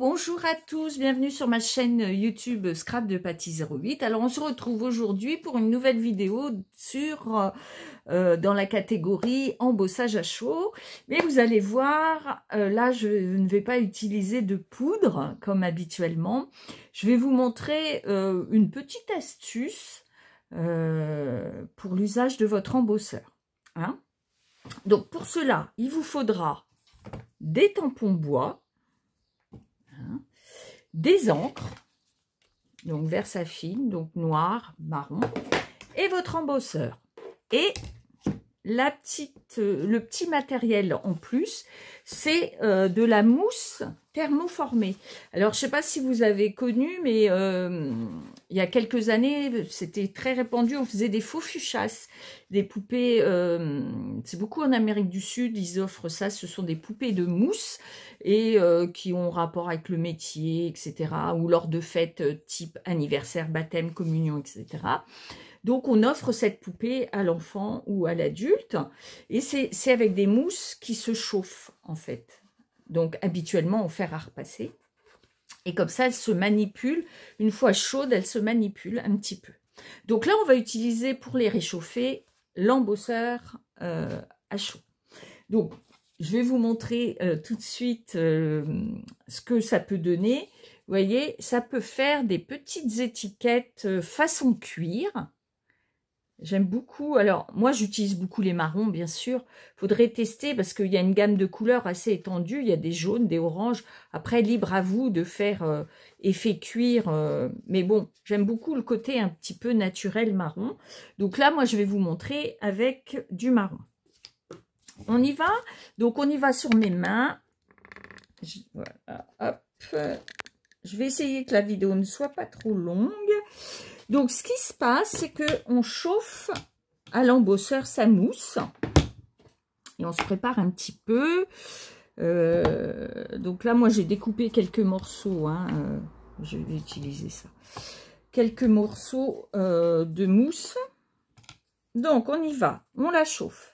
Bonjour à tous, bienvenue sur ma chaîne YouTube Scrap de Patty 08. Alors on se retrouve aujourd'hui pour une nouvelle vidéo sur dans la catégorie embossage à chaud. Mais vous allez voir, là je ne vais pas utiliser de poudre comme habituellement. Je vais vous montrer une petite astuce pour l'usage de votre embosseur. Hein? Donc pour cela, il vous faudra des tampons bois, des encres, donc vert saphine, donc noir, marron, et votre embosseur. Et le petit matériel en plus, c'est de la mousse thermoformée. Alors, je ne sais pas si vous avez connu, mais il y a quelques années, c'était très répandu, on faisait des faux fuchas, des poupées, c'est beaucoup en Amérique du Sud, ils offrent ça, ce sont des poupées de mousse, et qui ont rapport avec le métier, etc., ou lors de fêtes type anniversaire, baptême, communion, etc., donc, on offre cette poupée à l'enfant ou à l'adulte. Et c'est avec des mousses qui se chauffent, en fait. Donc, habituellement, au fer à repasser. Et comme ça, elle se manipule. Une fois chaude, elle se manipule un petit peu. Donc là, on va utiliser pour les réchauffer l'embosseur à chaud. Donc, je vais vous montrer tout de suite ce que ça peut donner. Vous voyez, ça peut faire des petites étiquettes façon cuir. J'aime beaucoup. Alors, moi, j'utilise beaucoup les marrons, bien sûr. Faudrait tester parce qu'il y a une gamme de couleurs assez étendue. Il y a des jaunes, des oranges. Après, libre à vous de faire effet cuir. Mais bon, j'aime beaucoup le côté un petit peu naturel marron. Donc là, moi, je vais vous montrer avec du marron. On y va. Donc, on y va sur mes mains. Voilà, hop. Je vais essayer que la vidéo ne soit pas trop longue. Donc, ce qui se passe, c'est qu'on chauffe à l'embosseur sa mousse. Et on se prépare un petit peu. Donc là, moi, j'ai découpé quelques morceaux. Hein, je vais utiliser ça. Quelques morceaux de mousse. Donc, on y va. On la chauffe.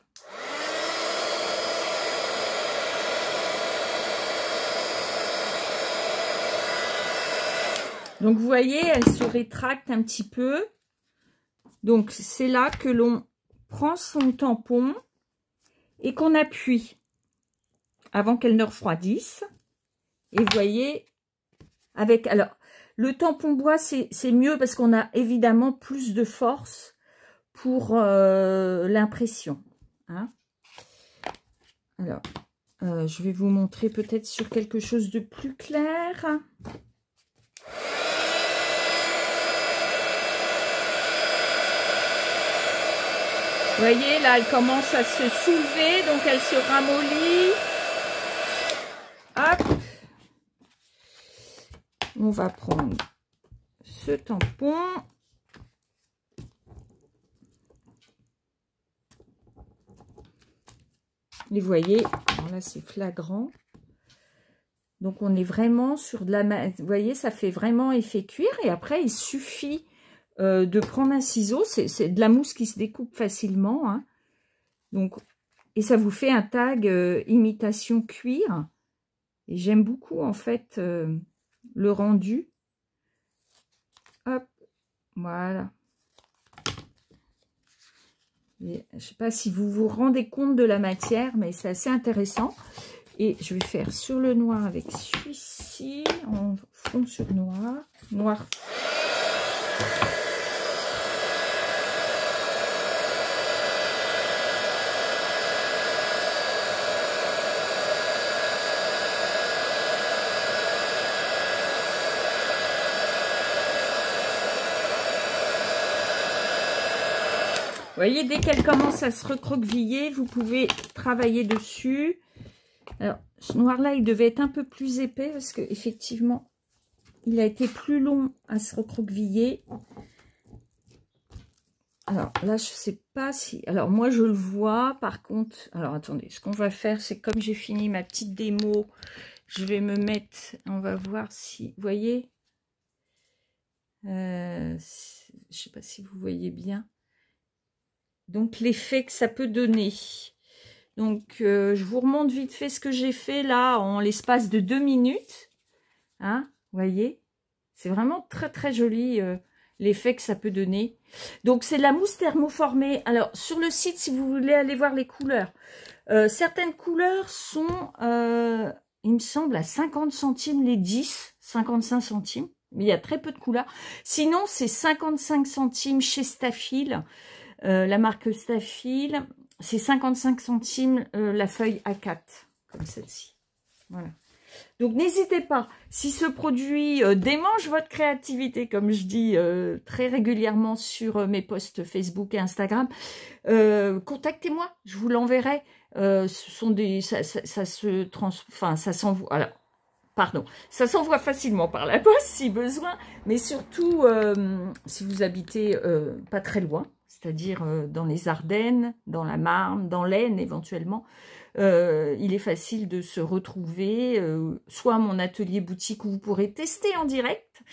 Donc, vous voyez, elle se rétracte un petit peu. Donc, c'est là que l'on prend son tampon et qu'on appuie avant qu'elle ne refroidisse. Et vous voyez, avec... Alors, le tampon bois, c'est mieux parce qu'on a évidemment plus de force pour l'impression. Hein? Alors, je vais vous montrer peut-être sur quelque chose de plus clair. Vous voyez, là, elle commence à se soulever, donc elle se ramollit. Hop. On va prendre ce tampon. Et vous voyez, là, c'est flagrant. Donc, on est vraiment sur de la... Vous voyez, ça fait vraiment effet cuir. Et après, il suffit... de prendre un ciseau, c'est de la mousse qui se découpe facilement, hein. Donc, et ça vous fait un tag imitation cuir, et j'aime beaucoup en fait le rendu. Hop, voilà. Et, je ne sais pas si vous vous rendez compte de la matière, mais c'est assez intéressant. Et je vais faire sur le noir avec celui-ci, en fond sur noir, noir. Vous voyez, dès qu'elle commence à se recroqueviller, vous pouvez travailler dessus. Alors, ce noir-là, il devait être un peu plus épais parce qu'effectivement, il a été plus long à se recroqueviller. Alors là, je ne sais pas si... Alors, moi, je le vois. Par contre... Alors, attendez. Ce qu'on va faire, c'est comme j'ai fini ma petite démo, je vais me mettre... On va voir si... Vous voyez, je ne sais pas si vous voyez bien. Donc, l'effet que ça peut donner. Donc, je vous remonte vite fait ce que j'ai fait là en l'espace de 2 minutes. Hein, vous voyez? C'est vraiment très très joli l'effet que ça peut donner. Donc c'est de la mousse thermoformée. Alors sur le site, si vous voulez aller voir les couleurs, certaines couleurs sont, il me semble, à 50 centimes les 10, 55 centimes. Mais il y a très peu de couleurs. Sinon, c'est 55 centimes chez Stafil. La marque Stafil, c'est 55 centimes la feuille A4, comme celle-ci. Voilà. Donc, n'hésitez pas, si ce produit démange votre créativité, comme je dis très régulièrement sur mes posts Facebook et Instagram, contactez-moi, je vous l'enverrai. Ce sont des, ça se enfin, ça s'envoie. Alors, pardon, ça s'envoie facilement par la poste si besoin, mais surtout si vous habitez pas très loin, c'est-à-dire dans les Ardennes, dans la Marne, dans l'Aisne éventuellement, il est facile de se retrouver, soit à mon atelier boutique où vous pourrez tester en direct,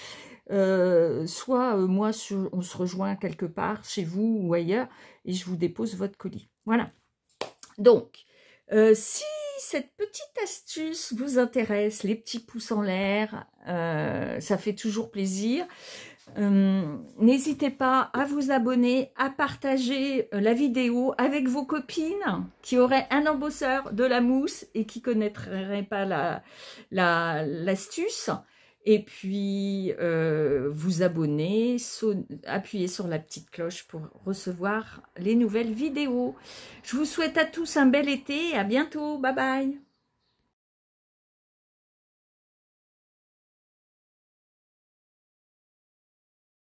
soit moi, on se rejoint quelque part chez vous ou ailleurs et je vous dépose votre colis. Voilà. Donc, si cette petite astuce vous intéresse, les petits pouces en l'air, ça fait toujours plaisir. N'hésitez pas à vous abonner, à partager la vidéo avec vos copines qui auraient un embosseur, de la mousse et qui ne connaîtraient pas l'astuce. Et puis, vous abonner, appuyez sur la petite cloche pour recevoir les nouvelles vidéos. Je vous souhaite à tous un bel été et à bientôt. Bye bye.